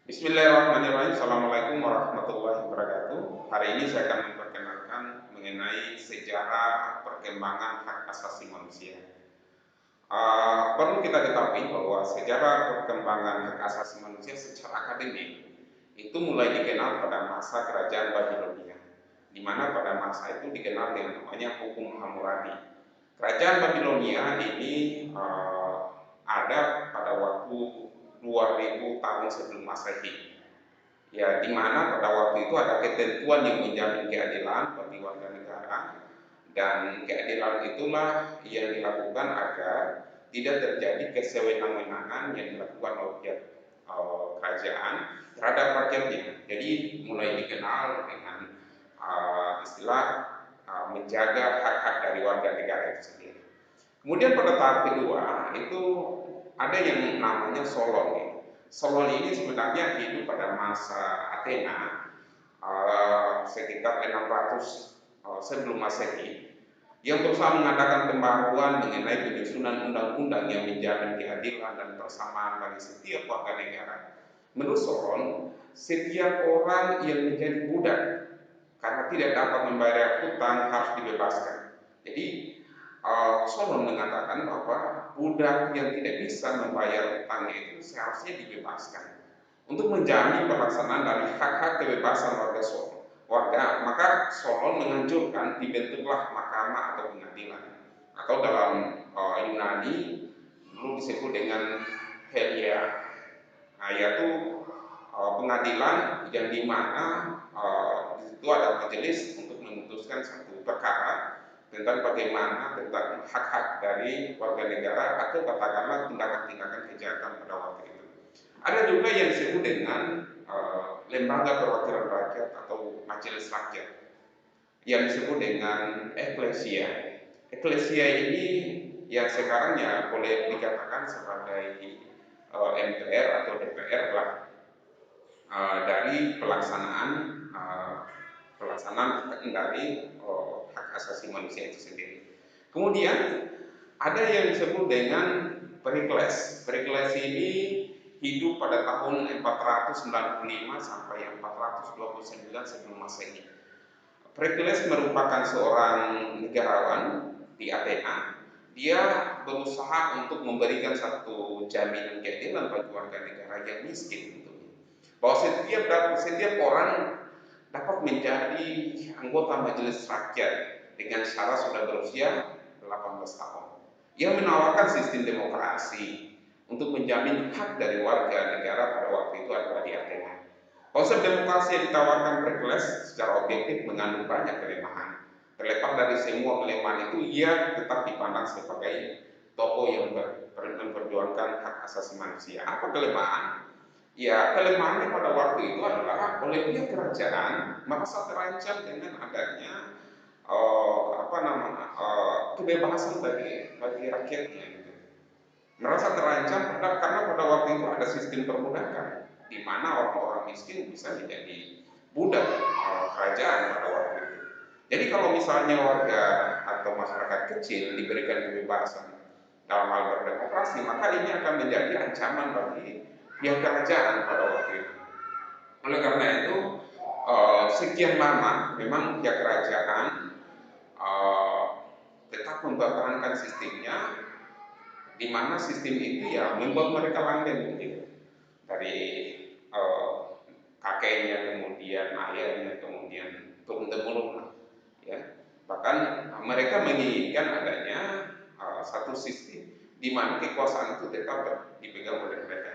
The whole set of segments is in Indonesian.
Bismillahirrahmanirrahim. Assalamualaikum warahmatullahi wabarakatuh. Hari ini saya akan memperkenalkan mengenai sejarah perkembangan hak asasi manusia. Perlu kita ketahui bahwa sejarah perkembangan hak asasi manusia secara akademik itu mulai dikenal pada masa kerajaan Babilonia, di mana pada masa itu dikenal dengan namanya hukum Hammurabi. Kerajaan Babilonia ini ada pada waktu 2000 tahun sebelum Masehi. Ya, di mana pada waktu itu ada ketentuan yang menjamin keadilan bagi warga negara, dan keadilan itulah yang dilakukan agar tidak terjadi kesewenang-wenangan yang dilakukan oleh pihak kerajaan terhadap rakyatnya. Jadi mulai dikenal dengan istilah menjaga hak-hak dari warga negara itu sendiri. Kemudian pada tahap kedua itu ada yang namanya Solon. Solon ini sebenarnya hidup pada masa Athena sekitar 600 sebelum Masehi, yang berusaha mengadakan pembaruan mengenai penyusunan undang-undang yang menjamin keadilan dan persamaan bagi setiap warga negara. Menurut Solon, setiap orang yang menjadi budak karena tidak dapat membayar hutang harus dibebaskan. Jadi Solon mengatakan bahwa budak yang tidak bisa membayar hutangnya itu seharusnya dibebaskan untuk menjamin pelaksanaan dari hak-hak kebebasan warga. Maka Solon menganjurkan dibentuklah mahkamah atau pengadilan, atau dalam Yunani dulu disebut dengan Helia, yaitu pengadilan yang dimana di situ ada majelis untuk memutuskan satu perkara tentang bagaimana tentang hak-hak dari warga negara, atau katakanlah tindakan-tindakan kejahatan pada waktu itu. Ada juga yang disebut dengan lembaga perwakilan rakyat atau majelis rakyat yang disebut dengan eklesia. Eklesia ini yang sekarang ya boleh dikatakan sebagai MPR atau DPR lah, dari pelaksanaan dari hak asasi manusia itu sendiri. Kemudian ada yang disebut dengan Perikles. Perikles ini hidup pada tahun 495 sampai 429 sebelum Masehi. Perikles merupakan seorang negarawan di Athena. Dia berusaha untuk memberikan satu jaminan keadilan bagi warga negara yang miskin, bahwa setiap orang dapat menjadi anggota majelis rakyat dengan syarat sudah berusia 18 tahun. Ia menawarkan sistem demokrasi untuk menjamin hak dari warga negara pada waktu itu adalah di Athena. Konsep demokrasi yang ditawarkan Pericles secara objektif mengandung banyak kelemahan. Terlepas dari semua kelemahan itu, ia tetap dipandang sebagai tokoh yang memperjuangkan hak asasi manusia. Apa kelemahan? Ya, kelemahannya pada waktu itu adalah oleh pihak kerajaan merasa terancam dengan adanya kebebasan bagi rakyatnya, gitu. Merasa terancam karena pada waktu itu ada sistem perbudakan di mana orang-orang miskin bisa menjadi budak kerajaan pada waktu itu. Jadi kalau misalnya warga atau masyarakat kecil diberikan kebebasan dalam hal berdemokrasi, maka ini akan menjadi ancaman bagi pihak kerajaan pada waktu itu. Oleh karena itu, sekian lama memang pihak kerajaan tetap mempertahankan sistemnya, di mana sistem itu ya membuat mereka langgeng gitu, dari kakeknya, kemudian ayahnya, kemudian turun temurun, ya. Bahkan mereka menginginkan adanya satu sistem di mana kekuasaan itu tetap dipegang oleh mereka.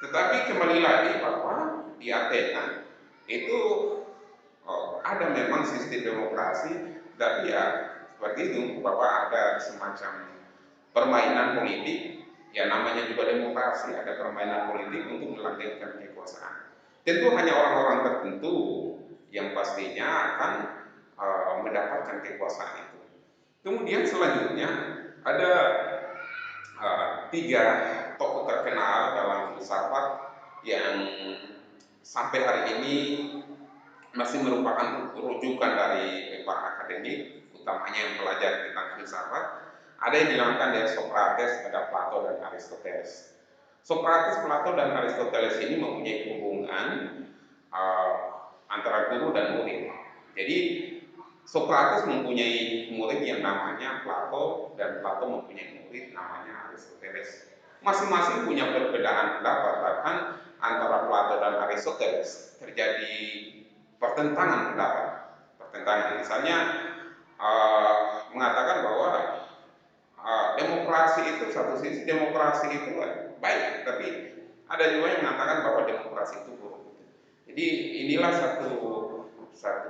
Tetapi kembali lagi bahwa di Athena itu ada memang sistem demokrasi, tapi ya seperti itu, bahwa ada semacam permainan politik, ya namanya juga demokrasi, ada permainan politik untuk melanggengkan kekuasaan. Tentu hanya orang-orang tertentu yang pastinya akan mendapatkan kekuasaan itu. Kemudian selanjutnya ada tiga tokoh terkenal dalam filsafat yang sampai hari ini masih merupakan rujukan dari para akademik, utamanya yang belajar tentang filsafat. Ada yang dinamakan dari Socrates, ada Plato dan Aristoteles. Socrates, Plato, dan Aristoteles ini mempunyai hubungan uh, antara guru dan murid. Jadi Socrates mempunyai murid yang namanya Plato dan Plato mempunyai murid namanya Aristoteles. Masing-masing punya perbedaan pendapat, bahkan antara Plato dan Aristoteles terjadi pertentangan pendapat. Pertentangan, misalnya mengatakan bahwa demokrasi itu, satu sisi demokrasi itu baik, tapi ada juga yang mengatakan bahwa demokrasi itu buruk. Jadi inilah satu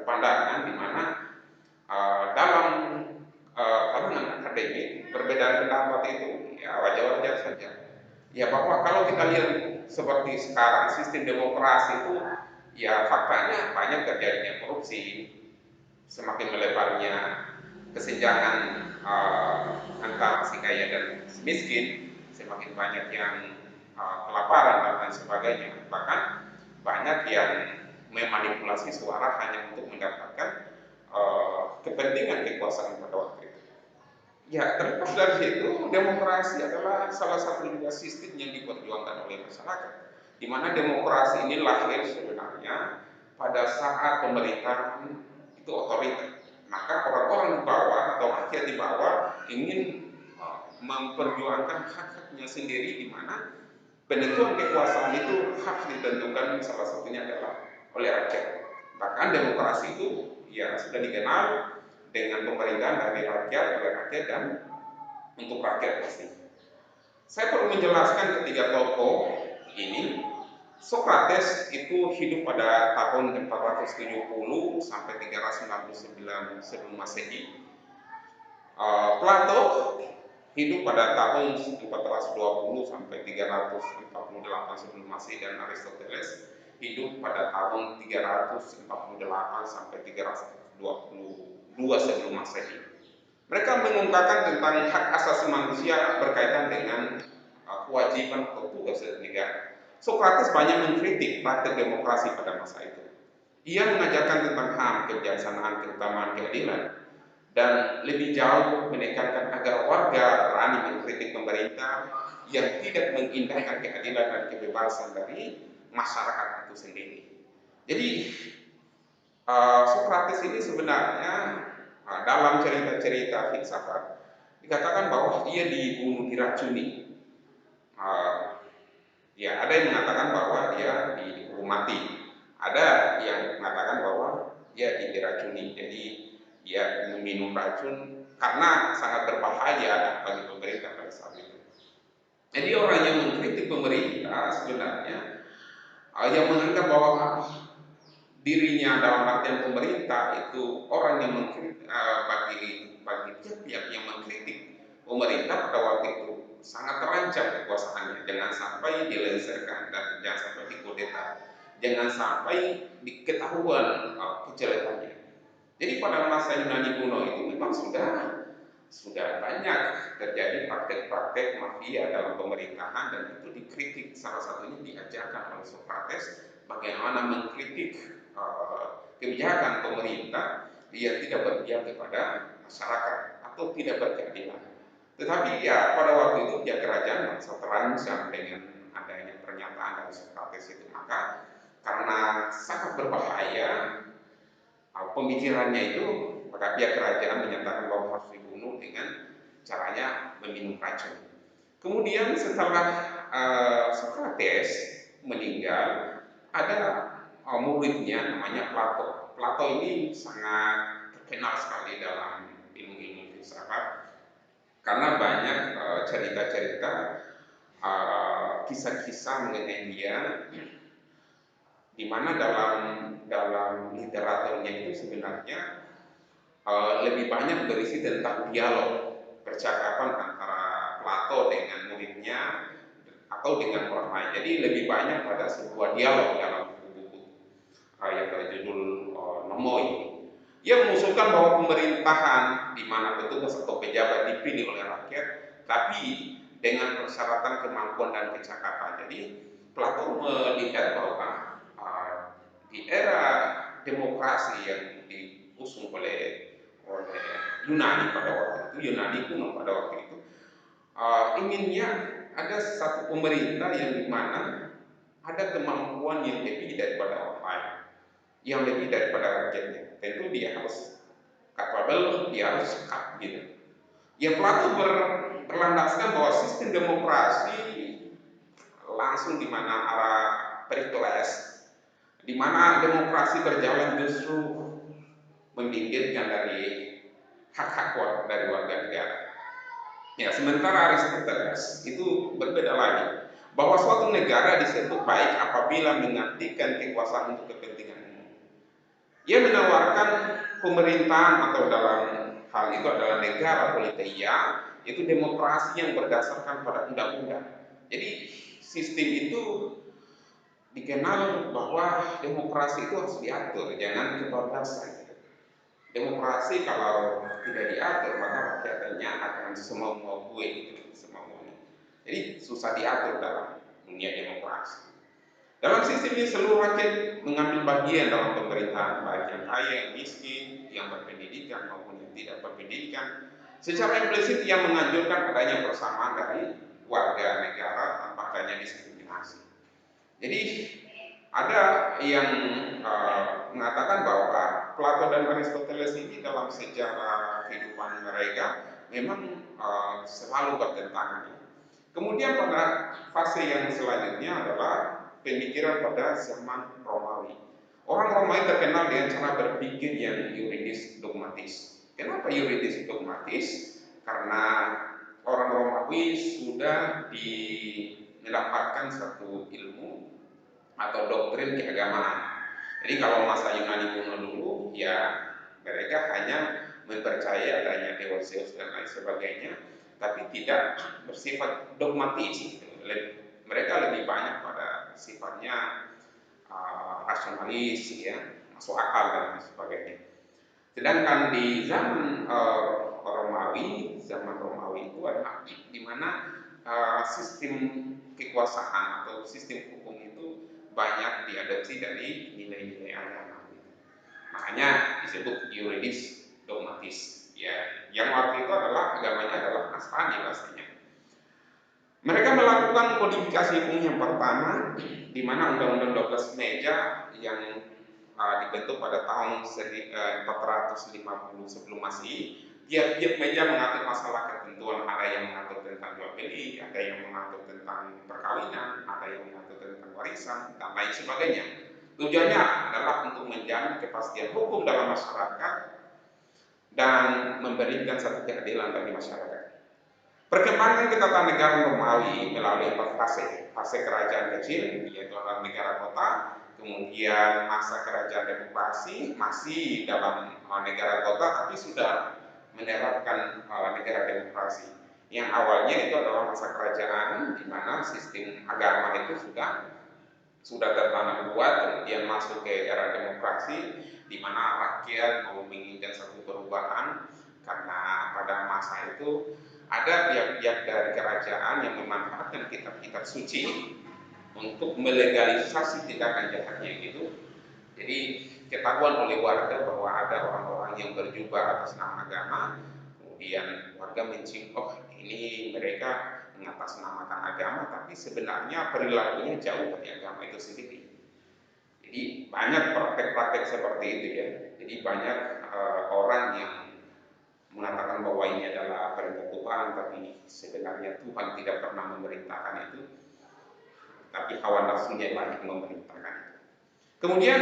pandangan di mana dalam kalangan akademik perbedaan pendapat itu ya wajar-wajar saja. Ya bahwa kalau kita lihat seperti sekarang sistem demokrasi itu ya faktanya banyak terjadinya korupsi, semakin melebarnya kesenjangan antara si kaya dan si miskin, semakin banyak yang kelaparan dan lain sebagainya. Bahkan banyak yang memanipulasi suara hanya untuk mendapatkan kepentingan kekuasaan pada waktu itu. Ya, terlepas dari situ, demokrasi adalah salah satu juga sistem yang diperjuangkan oleh masyarakat. Di mana demokrasi ini lahir sebenarnya pada saat pemerintahan itu otoriter. Maka orang-orang di bawah atau rakyat di bawah ingin memperjuangkan hak-haknya sendiri, di mana penentuan kekuasaan itu hak ditentukan salah satunya adalah oleh rakyat. Bahkan demokrasi itu ya sudah dikenal dengan pemerintahan dari rakyat, oleh rakyat, dan untuk rakyat pasti. Saya perlu menjelaskan ketiga tokoh ini. Socrates itu hidup pada tahun 470 sampai 399 sebelum Masehi. Plato hidup pada tahun 420 sampai 348 sebelum Masehi, dan Aristoteles hidup pada tahun 348 sampai 322 sebelum Masehi. Mereka mengungkapkan tentang hak asasi manusia berkaitan dengan kewajiban atau tugas negara. Socrates banyak mengkritik praktek demokrasi pada masa itu. Ia mengajarkan tentang HAM, kebijaksanaan, keutamaan, keadilan, dan lebih jauh menekankan agar warga berani mengkritik pemerintah yang tidak mengindahkan keadilan dan kebebasan dari masyarakat itu sendiri. Jadi Socrates ini sebenarnya dalam cerita-cerita filsafat dikatakan bahwa ia dibunuh, diracuni. Ya, ada yang mengatakan bahwa dia dihukum mati, ada yang mengatakan bahwa dia diracuni. Jadi dia meminum racun karena sangat berbahaya bagi pemerintah pada saat itu. Jadi orang yang mengkritik pemerintah sebenarnya yang menganggap bahwa dirinya dalam artian pemerintah itu orang yang mengkritik bagi pihak yang mengkritik pemerintah pada waktu itu sangat terancam kekuasaannya. Jangan sampai dilengsarkan dan jangan sampai dikudeta, jangan sampai diketahuan kejelekannya. Jadi pada masa Yunani kuno itu memang sudah banyak terjadi praktek-praktek mafia dalam pemerintahan, dan itu dikritik. Salah satunya diajarkan oleh Socrates bagaimana mengkritik kebijakan pemerintah yang tidak berpihak kepada masyarakat atau tidak berkeadilan. Tetapi ya pada waktu itu pihak kerajaan merasa terancam dengan adanya pernyataan dari Socrates itu. Maka karena sangat berbahaya pemikirannya itu, maka pihak kerajaan menyatakan bahwa harus dibunuh dengan caranya meminum racun. Kemudian setelah Socrates meninggal, ada muridnya namanya Plato. Plato ini sangat terkenal sekali dalam ilmu-ilmu filsafat karena banyak cerita-cerita, kisah-kisah mengenai dia, di mana dalam literaturnya itu sebenarnya lebih banyak berisi tentang dialog, percakapan antara Plato dengan muridnya atau dengan orang lain. Jadi lebih banyak pada sebuah dialog dalam buku-buku yang berjudul Nomoi. Ia mengusulkan bahwa pemerintahan di mana petugas atau pejabat dipilih oleh rakyat, tapi dengan persyaratan kemampuan dan kecakapan. Jadi Plato melihat bahwa di era demokrasi yang diusung oleh Yunani pada waktu itu, Yunani kuno pada waktu itu, inginnya ada satu pemerintah yang dimana ada kemampuan yang lebih daripada orang lain, yang lebih daripada rakyatnya. Tentu dia harus capable, dia harus cekap gitu. Ya Plato berlandaskan bahwa sistem demokrasi langsung di mana arah Perikles, di mana demokrasi berjalan justru membingkirkan dari hak-hak dari warga negara. Ya, sementara Aristoteles itu berbeda lagi, bahwa suatu negara disebut baik apabila mengabdikan kekuasaan untuk kepentingan umum. Ia menawarkan pemerintahan atau dalam hal itu adalah negara politeia, itu demokrasi yang berdasarkan pada undang-undang. Jadi sistem itu dikenal bahwa demokrasi itu harus diatur, jangan kebablasan. Demokrasi kalau tidak diatur maka rakyatnya akan semau-mau gue gitu, semau-maunya. Jadi susah diatur dalam dunia demokrasi. Dalam sistem ini seluruh rakyat mengambil bagian dalam pemerintahan, baik yang kaya, yang miskin, yang berpendidikan maupun yang tidak berpendidikan. Secara implisit ia menganjurkan adanya persamaan dari warga negara tanpa adanya diskriminasi. Jadi ada yang mengatakan bahwa Plato dan Aristoteles ini dalam sejarah kehidupan mereka memang selalu bertentangan. Kemudian pada fase yang selanjutnya adalah pemikiran pada zaman Romawi. Orang Romawi terkenal dengan cara berpikir yang yuridis dogmatis. Kenapa yuridis dogmatis? Karena orang Romawi sudah mendapatkan satu ilmu atau doktrin keagamaan. Jadi kalau masa Yunani kuno dulu, ya mereka hanya mempercayai adanya dewa Zeus dan lain sebagainya, tapi tidak bersifat dogmatis. Gitu. Mereka lebih banyak pada sifatnya rasionalis, ya, masuk akal dan lain sebagainya. Sedangkan di zaman zaman Romawi itu adalah di mana sistem kekuasaan atau sistem hukum itu banyak diadopsi dari nilai-nilai agama. Makanya disebut yuridis dogmatis. Ya, yang waktu itu adalah agamanya adalah Nasrani pastinya. Mereka melakukan kodifikasi hukum yang pertama, di mana Undang-Undang 12 Meja yang dibentuk pada tahun 450 sebelum Masehi. Tiap-tiap meja mengatur masalah ketentuan, ada yang mengatur tentang jual beli, ada yang mengatur tentang perkawinan, ada yang mengatur tentang warisan, dan lain sebagainya. Tujuannya adalah untuk menjamin kepastian hukum dalam masyarakat dan memberikan satu keadilan bagi masyarakat. Perkembangan ketatanegaraan Romawi melalui 4 fase. Fase kerajaan kecil, yaitu adalah negara kota, kemudian masa kerajaan demokrasi, masih dalam negara kota, tapi sudah menerapkan negara demokrasi. Yang awalnya itu adalah masa kerajaan, di mana sistem agama itu sudah tertanam kuat, kemudian masuk ke era demokrasi, di mana rakyat mau menginginkan satu perubahan, karena pada masa itu ada pihak-pihak dari kerajaan yang memanfaatkan kitab-kitab suci untuk melegalisasi tindakan jahatnya gitu. Jadi ketahuan oleh warga bahwa ada orang-orang yang berjubah atas nama agama, kemudian warga mencium, oh ini mereka mengatasnamakan agama, tapi sebenarnya perilakunya jauh dari agama itu sendiri. Jadi banyak praktek-praktek seperti itu ya. Jadi banyak orang yang mengatakan bahwa ini adalah perintah Tuhan, tapi sebenarnya Tuhan tidak pernah memerintahkan itu, tapi hawa nafsunya banyak memerintahkan itu. Kemudian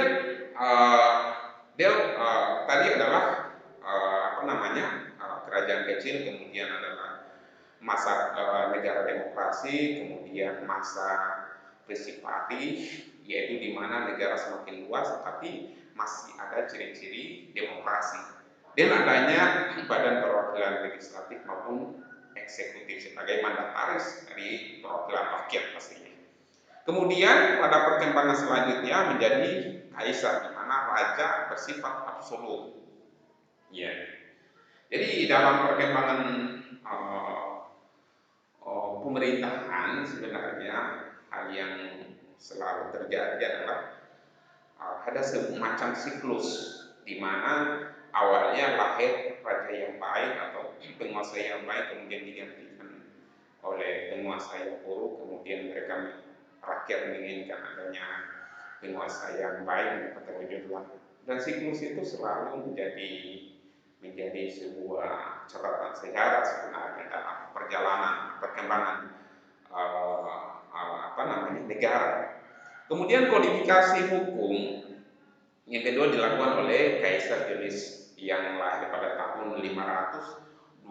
tadi adalah kerajaan kecil, kemudian adalah masa negara demokrasi, kemudian masa presipati, yaitu di mana negara semakin luas tapi masih ada ciri-ciri demokrasi dan adanya badan perwakilan legislatif maupun eksekutif sebagai mandataris dari perwakilan rakyat pastinya. Kemudian pada perkembangan selanjutnya menjadi kaisar, di mana raja bersifat absolut. Ya. Jadi dalam perkembangan pemerintahan sebenarnya hal yang selalu terjadi adalah ada semacam siklus di mana awalnya lahir raja yang baik atau penguasa yang baik, kemudian digantikan oleh penguasa yang buruk, kemudian rakyat menginginkan adanya penguasa yang baik terwujudlah. Dan siklus itu selalu menjadi sebuah catatan sejarah sebenarnya dalam perjalanan perkembangan negara. Kemudian kodifikasi hukum yang kedua dilakukan oleh Kaisar Julius yang lahir pada tahun 527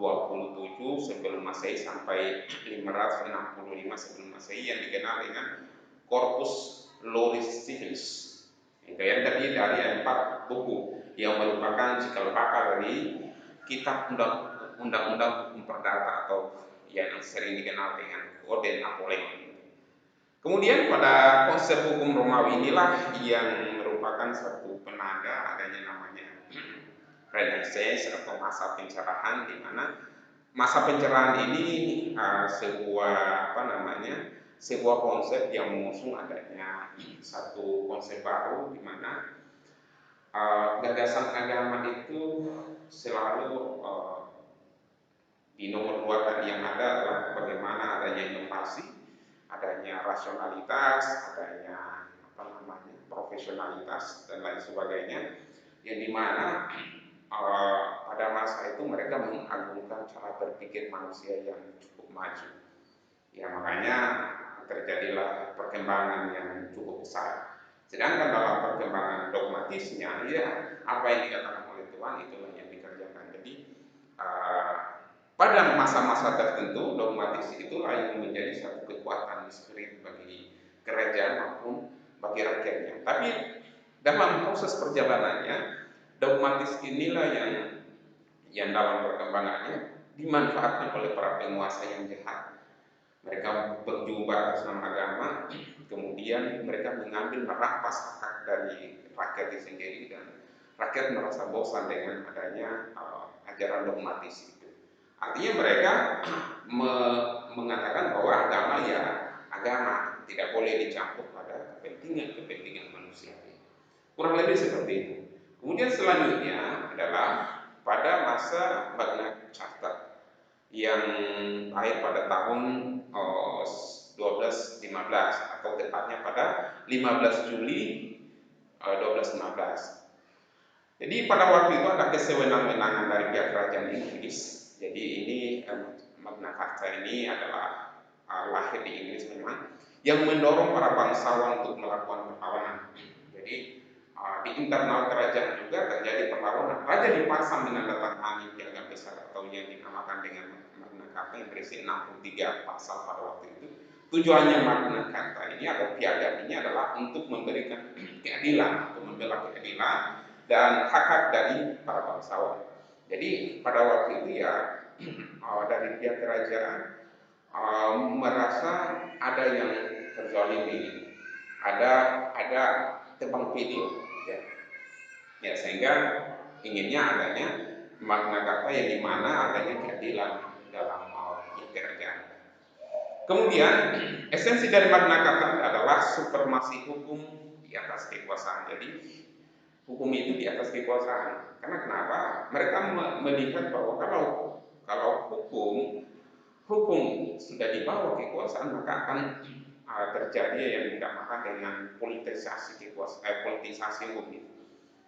sebelum Masehi sampai 565 sebelum Masehi, yang dikenal dengan Corpus Loris Civilis. Yang terdiri dari 4 buku yang merupakan cikal bakal dari kitab undang-undang hukum perdata atau yang sering dikenal dengan Kode Napoleon. Kemudian pada konsep hukum Romawi inilah yang merupakan satu penanda adanya namanya Renaissance atau masa pencerahan, di mana masa pencerahan ini sebuah konsep yang mengusung adanya satu konsep baru, di mana gagasan agama itu selalu di nomor 2 tadi yang ada adalah bagaimana adanya inovasi, adanya rasionalitas, adanya profesionalitas dan lain sebagainya, yang dimana pada masa itu mereka mengagungkan cara berpikir manusia yang cukup maju. Ya, makanya terjadilah perkembangan yang cukup besar. Sedangkan dalam perkembangan dogmatisnya, ya apa yang dikatakan oleh Tuhan itulah yang dikerjakan. Jadi pada masa-masa tertentu dogmatis itulah yang menjadi satu kekuatan spirit bagi kerajaan maupun bagi rakyatnya. Tapi dalam proses perjalanannya, dogmatis inilah yang dalam perkembangannya dimanfaatkan oleh para penguasa yang jahat. Mereka berjubah atas nama agama, kemudian mereka mengambil merampas hak dari rakyat itu sendiri, dan rakyat merasa bosan dengan adanya ajaran dogmatis itu. Artinya mereka mengatakan bahwa agama ya agama, tidak boleh dicampur pada kepentingan manusia. Kurang lebih seperti itu. Kemudian selanjutnya adalah pada masa Magna Carta yang lahir pada tahun 1215 atau tepatnya pada 15 Juli 1215. Jadi pada waktu itu ada kesewenang-wenangan dari pihak kerajaan Inggris. Jadi ini Magna Carta ini adalah lahir di Inggris memang, yang mendorong para bangsawan untuk melakukan perlawanan. Jadi di internal kerajaan juga terjadi perlawanan. Raja dipaksa menandatangani piagam besar atau yang dinamakan dengan Magna Carta yang berisi 63 pasal pada waktu itu. Tujuannya Magna Carta ini atau piagam ini adalah untuk memberikan keadilan atau membela keadilan dan hak-hak dari para bangsawan. Jadi pada waktu itu ya dari pihak kerajaan merasa ada yang terzalimi, ada tebang pilih, ya sehingga inginnya adanya Magna Carta yang dimana adanya keadilan dalam kerajaan. Kemudian esensi dari Magna Carta adalah supremasi hukum di atas kekuasaan. Jadi hukum itu di atas kekuasaan. Karena kenapa? Mereka melihat bahwa kalau hukum sudah di bawah kekuasaan, maka akan terjadi yang dinamakan dengan politisasi hukum itu.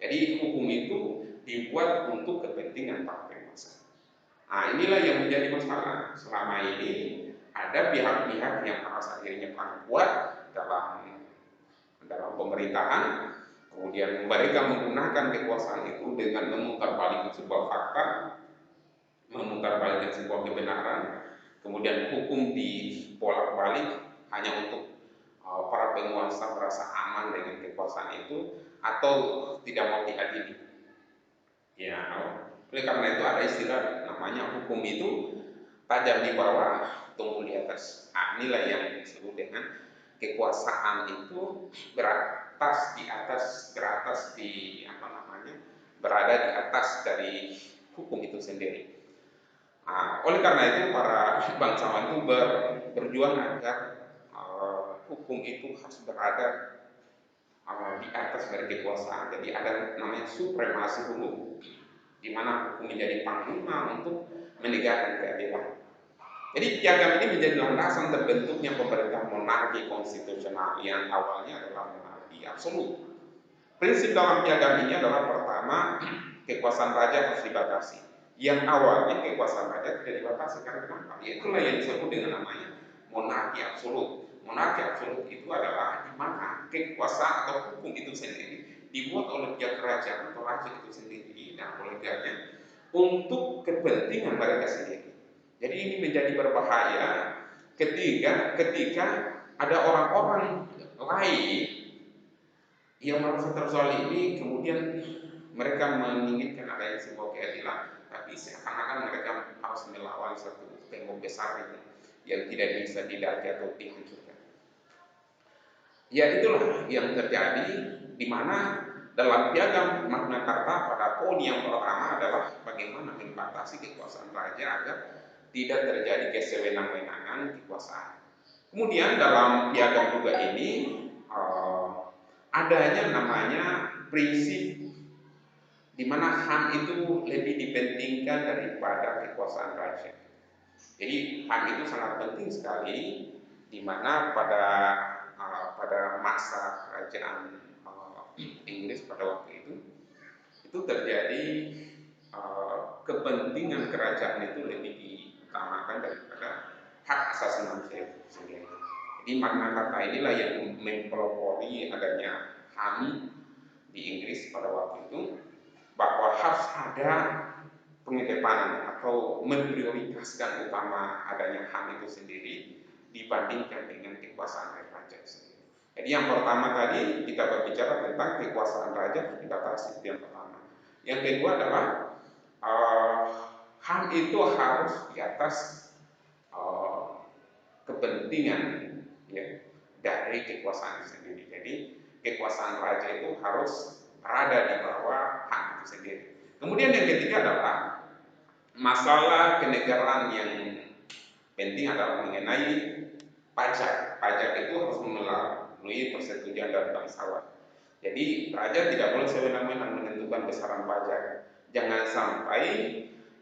Jadi hukum itu dibuat untuk kepentingan para penguasa. Nah, inilah yang menjadi masalah. Selama ini ada pihak-pihak yang merasa dirinya paling kuat dalam pemerintahan, kemudian mereka menggunakan kekuasaan itu dengan memutarbalikkan sebuah fakta, memutarbalikkan sebuah kebenaran, kemudian hukum dibolak-balik hanya untuk para penguasa merasa aman dengan kekuasaan itu atau tidak mau diadili. Ya, oleh karena itu ada istilah namanya hukum itu tajam di bawah, tumbuh di atas. Nah, inilah yang disebut dengan kekuasaan itu berada di atas dari hukum itu sendiri. Nah, oleh karena itu para bangsawan itu berjuang agar hukum itu harus berada di atas dari kekuasaan. Jadi ada namanya supremasi hukum, di mana hukum menjadi panglima untuk menegakkan keadilan. Jadi piagam ini menjadi landasan terbentuknya pemerintah monarki konstitusional yang awalnya adalah monarki absolut. Prinsip dalam piagam ini adalah pertama, kekuasaan raja harus dibatasi. Yang awalnya kekuasaan raja tidak dibatasi karena kenapa? Ya itulah yang disebut dengan namanya monarki absolut. Monarki absolut itu adalah di mana kekuasaan atau hukum itu sendiri dibuat oleh pihak kerajaan atau raja itu sendiri dan koleganya untuk kepentingan mereka sendiri. Jadi ini menjadi berbahaya ketika ada orang-orang lain yang merasa terzalimi, kemudian mereka menginginkan adanya sebuah keadilan, tapi seakan-akan mereka harus melawan satu tembok besar itu yang tidak bisa didaki atau dihancurkan. Ya itulah yang terjadi, di mana dalam piagam Magna Carta pada poin yang pertama adalah bagaimana membatasi kekuasaan raja agar tidak terjadi kesewenang-wenangan kekuasaan. Kemudian dalam piagam juga ini adanya namanya prinsip di mana HAM itu lebih dipentingkan daripada kekuasaan raja. Jadi HAM itu sangat penting sekali, di mana pada masa kerajaan Inggris pada waktu itu terjadi kepentingan kerajaan itu lebih diutamakan daripada hak asasi manusia itu sendiri. Jadi Magna Carta inilah yang mempelopori adanya HAM di Inggris pada waktu itu, bahwa harus ada pengedepanan atau memprioritaskan utama adanya HAM itu sendiri dibandingkan dengan kekuasaan dari raja sendiri. Jadi yang pertama tadi kita berbicara tentang kekuasaan raja harus dibatasi, itu yang pertama. Yang kedua adalah HAM itu harus di atas kepentingan ya, dari kekuasaan itu sendiri. Jadi kekuasaan raja itu harus berada di bawah HAM itu sendiri. Kemudian yang ketiga adalah masalah kenegaraan yang penting adalah mengenai pajak. Pajak itu harus melalui persetujuan dari bangsawan. Jadi raja tidak boleh sewenang-wenang menentukan besaran pajak. Jangan sampai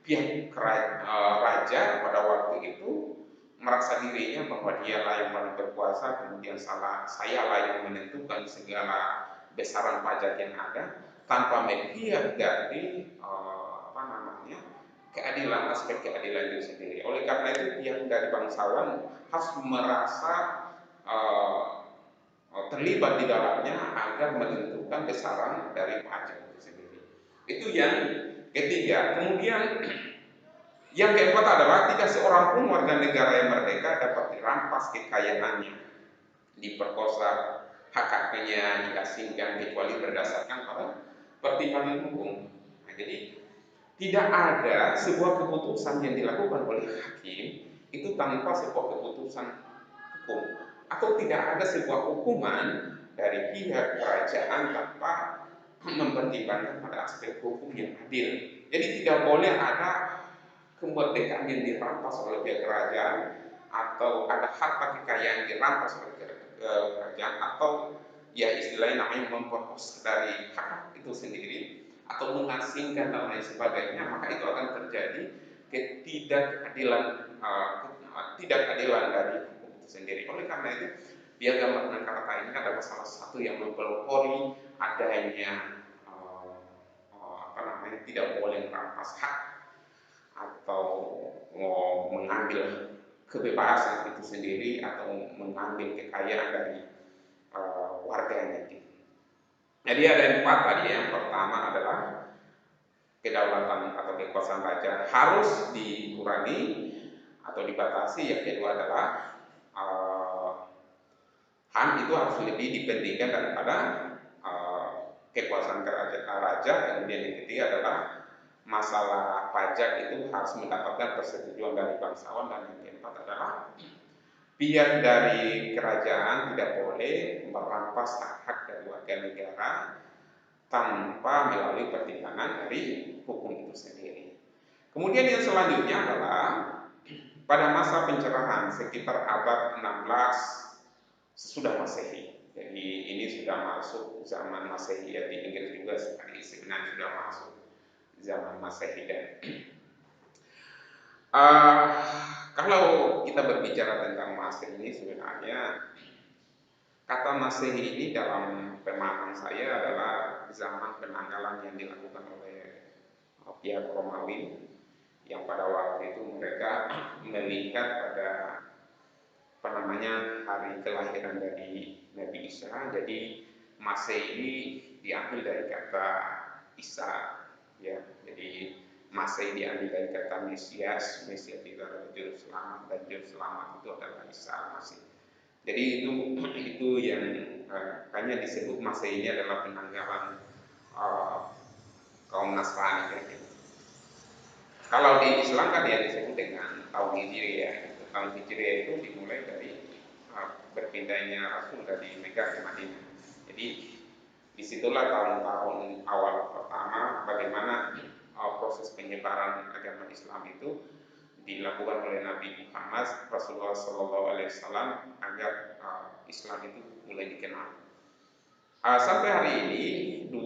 pihak raja pada waktu itu merasa dirinya bahwa dialah yang paling berkuasa, kemudian sayalah yang menentukan segala besaran pajak yang ada tanpa melihat dari keadilan, aspek keadilan itu sendiri. Oleh karena itu pihak dari bangsawan harus merasa terlibat di dalamnya agar menentukan besaran dari pajak itu sendiri. Itu yang ketiga. Kemudian yang keempat adalah tidak seorang pun warga negara yang merdeka dapat dirampas kekayaannya, diperkosa, hak haknya diasingkan kecuali berdasarkan pada pertimbangan hukum. Nah, jadi tidak ada sebuah keputusan yang dilakukan oleh hakim itu tanpa sebuah keputusan hukum, atau tidak ada sebuah hukuman dari pihak kerajaan tanpa mempertimbangkan pada aspek hukum yang adil. Jadi tidak boleh ada kemerdekaan yang dirampas oleh pihak kerajaan, atau ada harta kekayaan yang dirampas oleh kerajaan, atau ya istilahnya namanya memperkos dari hak itu sendiri, atau mengasingkan dan lain sebagainya, maka itu akan terjadi ketidakadilan dari hukum itu sendiri. Oleh karena itu piagam Magna Carta ini adalah salah satu yang mempelopori adanya tidak boleh merampas hak atau mengambil kebebasan itu sendiri atau mengambil kekayaan dari warganya. Jadi ada empat tadi. Yang pertama adalah kedaulatan atau kekuasaan raja harus dikurangi atau dibatasi. Yang kedua adalah HAM itu harus lebih dipentingkan daripada kekuasaan raja. Kemudian yang ketiga adalah masalah pajak itu harus mendapatkan persetujuan dari bangsawan. Dan yang keempat adalah pihak dari kerajaan tidak boleh merampas hak-hak dari warga negara tanpa melalui pertimbangan dari hukum itu sendiri. Kemudian yang selanjutnya adalah pada masa pencerahan sekitar abad 16 sesudah Masehi. Jadi ini sudah masuk zaman Masehi ya, di Inggris juga sebenarnya sudah masuk zaman Masehi. Dan Uh, Kalau kita berbicara tentang Masehi ini sebenarnya kata Masehi ini dalam pemahaman saya adalah zaman penanggalan yang dilakukan oleh pihak Romawi yang pada waktu itu mereka melihat pada apa namanya hari kelahiran dari Nabi Isa. Jadi Masehi ini diambil dari kata Isa, ya. Jadi Masehi diambil dari kata Mesias, Mesias itu adalah juru selamat dan juru selamat itu adalah Isa Masih. Jadi itu yang hanya disebut Masehi ini adalah penanggalan uh, kaum Nasrani, ya. Kalau di Islam kan yang disebut dengan tahun Hijriah. Tahun Hijriah itu dimulai dari berpindahnya Rasul dari Mekah ke Madinah. Jadi disitulah tahun-tahun awal pertama bagaimana proses penyebaran agama Islam itu dilakukan oleh Nabi Muhammad Rasulullah Shallallahu Alaihi Wasallam agar Islam itu mulai dikenal. Sampai hari ini 2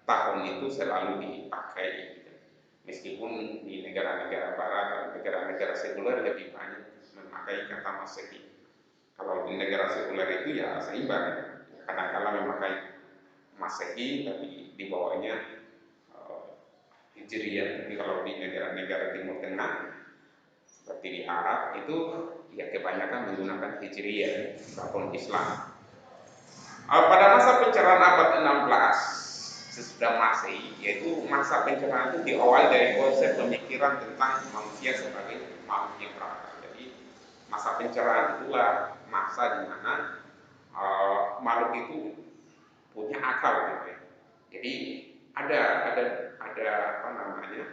tahun itu selalu dipakai, meskipun di negara-negara barat dan negara-negara sekuler lebih banyak memakai kata Masehi. Kalau di negara sekuler itu ya seimbang, kadang-kadang memakai Masehi tapi di bawahnya Hijriah. Tapi kalau di negara-negara Timur Tengah seperti di Arab itu ya kebanyakan menggunakan Hijriah, tahun Islam. Pada masa pencerahan abad 16 sesudah Masehi, yaitu masa pencerahan itu diawali dari konsep pemikiran tentang manusia sebagai makhluk yang berakal. Jadi masa pencerahan itulah masa di mana makhluk itu punya akal, gitu ya. Jadi ada ada apa namanya?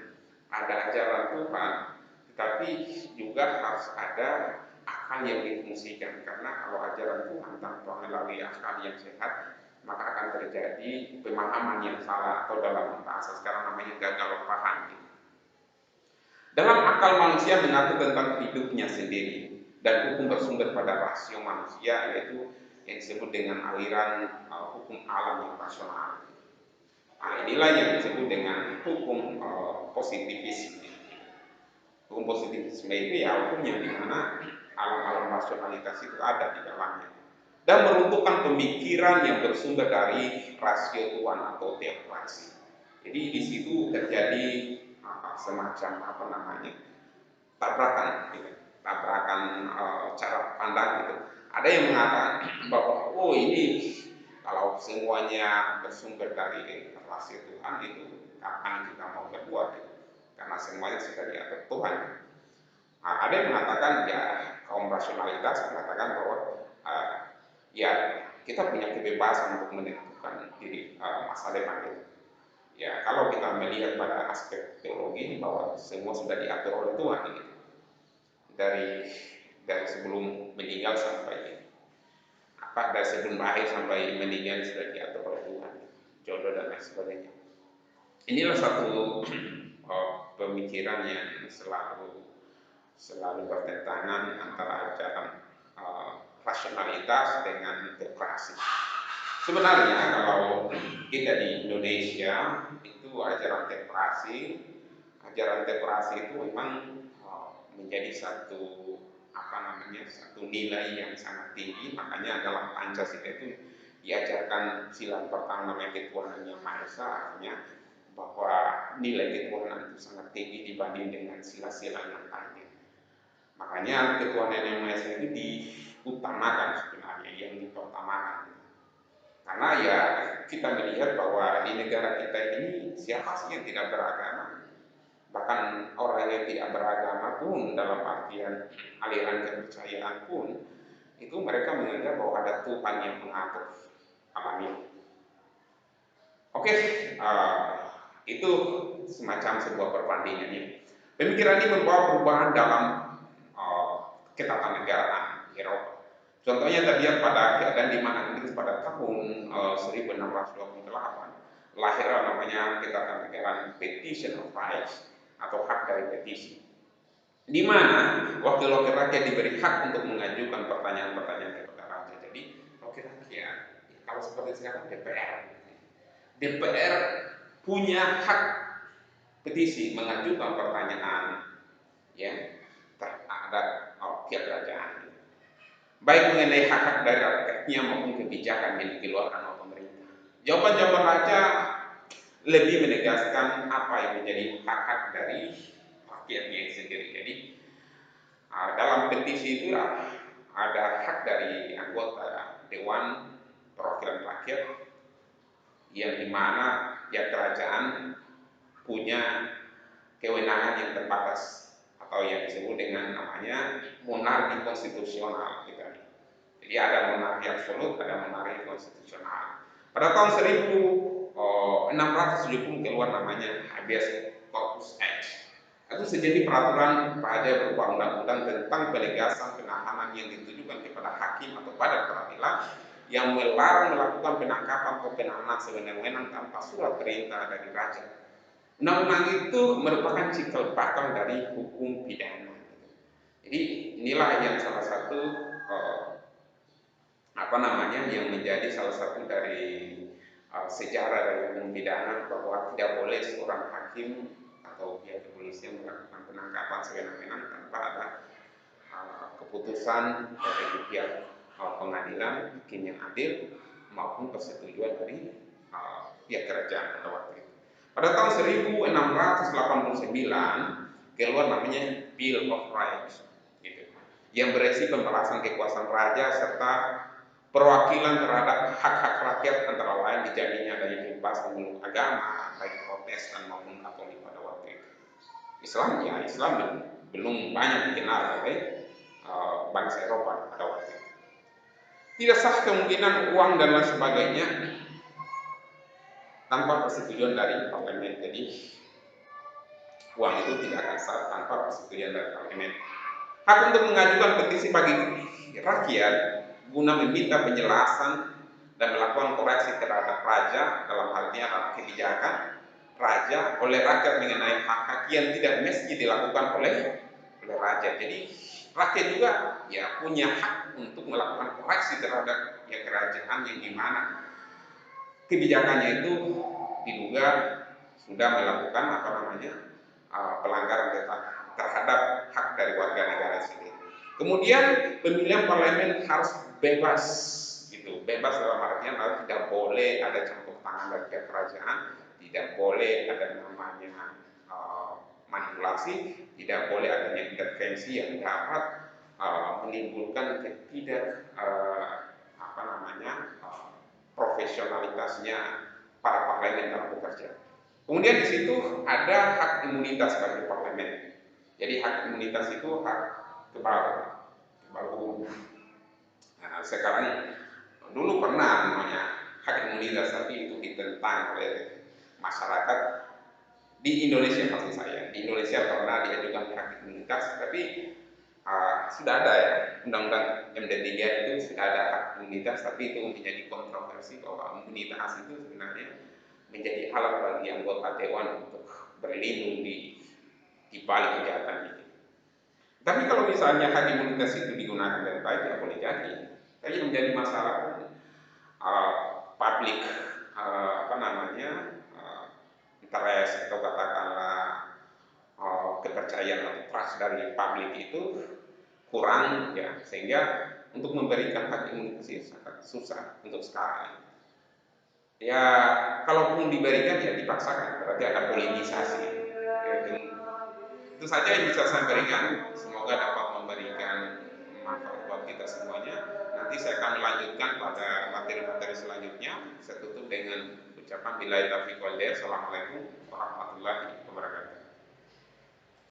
Ada ajaran Tuhan, tetapi juga harus ada akal yang difungsikan, karena kalau ajaran Tuhan tanpa melalui akal yang sehat maka akan terjadi pemahaman yang salah, atau dalam bahasa sekarang namanya gagal paham, gitu. Dalam akal manusia mengatur tentang hidupnya sendiri dan hukum bersumber pada rasio manusia, yaitu yang disebut dengan aliran hukum alam yang rasional. Nah, inilah yang disebut dengan hukum positivisme. Hukum positivisme itu ya hukum yang dimana alam-alam rasionalitas itu ada di dalamnya dan meruntuhkan pemikiran yang bersumber dari rasio Tuhan atau teokrasi. Jadi di situ terjadi semacam apa namanya tabrakan, gitu. Tabrakan cara pandang, gitu. Ada yang mengatakan bahwa oh ini kalau semuanya bersumber dari rasio Tuhan itu kapan kita mau berbuat, gitu. Karena semuanya sudah diatur Tuhan. Nah, ada yang mengatakan ya kaum rasionalitas mengatakan bahwa ya kita punya kebebasan untuk menentukan diri masa depan kita. Ya kalau kita melihat pada aspek teologi bahwa semua sudah diatur oleh Tuhan, gitu. dari dari sebelum meninggal sampai dari sebelum lahir sampai meninggal sudah diatur oleh Tuhan, jodoh dan lain sebagainya. Inilah satu pemikiran yang selalu bertentangan antara ajaran rasionalitas dengan teokrasi. Sebenarnya kalau kita di Indonesia itu ajaran teokrasi itu memang menjadi satu apa namanya satu nilai yang sangat tinggi. Makanya dalam Pancasila itu diajarkan sila pertama namanya ketuhanan yang maha esa, artinya bahwa nilai ketuhanan itu sangat tinggi dibanding dengan sila-sila yang lainnya. Makanya ketuhanan yang maha esa itu diutamakan, sebenarnya yang dipertamakan. Karena ya kita melihat bahwa di negara kita ini siapa sih yang tidak beragama? Bahkan orang yang tidak beragama pun dalam artian aliran kepercayaan pun itu mereka menganggap bahwa ada Tuhan yang mengatur alam ini. Oke, itu semacam sebuah perbandingan ya. Pemikiran ini membawa perubahan dalam ketatanegaraan Eropa. Contohnya terlihat pada keadaan di mana Inggris pada tahun 1628 lahirlah namanya ketatanegaraan Petition of Rights atau hak dari petisi, di mana wakil-wakil rakyat diberi hak untuk mengajukan pertanyaan-pertanyaan kepada raja. Jadi wakil rakyat, kalau seperti sekarang DPR punya hak petisi mengajukan pertanyaan ya terhadap pihak kerajaan, baik mengenai hak-hak dari rakyatnya maupun kebijakan yang dikeluarkan oleh pemerintah. Jawaban-jawaban raja lebih menegaskan apa yang menjadi hak-hak dari rakyatnya sendiri. Jadi dalam petisi itu ada hak dari anggota Dewan Perwakilan Rakyat yang dimana ya kerajaan punya kewenangan yang terbatas atau yang disebut dengan namanya monarki konstitusional gitu. Jadi ada monarki absolut, ada monarki konstitusional. Pada tahun 1670 keluar namanya Habeas Corpus Act. Itu sejadi peraturan raja berupa undang-undang tentang penegasan penahanan yang ditujukan kepada hakim atau badan peradilan yang melarang melakukan penangkapan atau penahanan sewenang-wenang tanpa surat perintah dari raja. Undang-undang itu merupakan cikal bakal dari hukum pidana. Jadi inilah yang salah satu yang menjadi salah satu dari sejarah dari hukum pidana, bahwa tidak boleh seorang hakim atau pihak kepolisian melakukan penangkapan sewenang-wenang tanpa ada keputusan dari pihak pengadilan, hakim yang adil maupun persetujuan dari pihak kerajaan pada waktu itu. Pada tahun 1689 keluar namanya Bill of Rights gitu, yang berisi pembalasan kekuasaan raja serta perwakilan terhadap hak-hak rakyat, antara lain dijaminnya dari bebas memeluk agama baik Protestan maupun Katolik pada waktu itu. Islam belum banyak dikenal oleh bangsa Eropa pada waktu itu. Tidak sah kemungkinan uang dan lain sebagainya tanpa persetujuan dari parlemen. Jadi uang itu tidak akan sah tanpa persetujuan dari parlemen. Hak untuk mengajukan petisi bagi rakyat guna meminta penjelasan dan melakukan koreksi terhadap raja, dalam artinya adalah kebijakan raja oleh rakyat mengenai hak-hak yang tidak mesti dilakukan oleh raja. Jadi rakyat juga ya punya hak untuk melakukan koreksi terhadap ya kerajaan yang dimana kebijakannya itu diduga sudah melakukan pelanggaran terhadap hak dari warga negara sendiri. Kemudian pemilihan parlemen harus bebas gitu, bebas dalam artian tidak boleh ada campur tangan dari pihak kerajaan, tidak boleh ada namanya manipulasi, tidak boleh adanya intervensi yang dapat menimbulkan ketidak profesionalitasnya para parlemen dalam bekerja. Kemudian di situ ada hak imunitas bagi parlemen. Jadi hak imunitas itu hak kebal umum. Nah, sekarang dulu pernah namanya hak imunitas, tapi itu ditentang oleh masyarakat di Indonesia. Maksud saya di Indonesia pernah diajukan hak imunitas, tapi sudah ada ya undang-undang MD3 itu sudah ada hak imunitas, tapi itu menjadi kontroversi bahwa imunitas itu sebenarnya menjadi alat bagi anggota dewan untuk berlindung di balik kejahatan ini. Tapi kalau misalnya hak imunitas itu digunakan dengan baik ya boleh jadi. Tapi yang menjadi masalah publik interest atau katakanlah kepercayaan atau trust dari publik itu kurang ya, sehingga untuk memberikan hak imunitas itu sangat susah untuk sekarang. Ya kalaupun diberikan ya dipaksakan, berarti ada politisasi. Itu saja yang bisa saya berikan. Semoga dapat memberikan manfaat buat kita semuanya. Nanti saya akan melanjutkan pada materi-materi selanjutnya. Saya tutup dengan ucapan billahi taufiq wal hidayah. Assalamualaikum warahmatullahi wabarakatuh.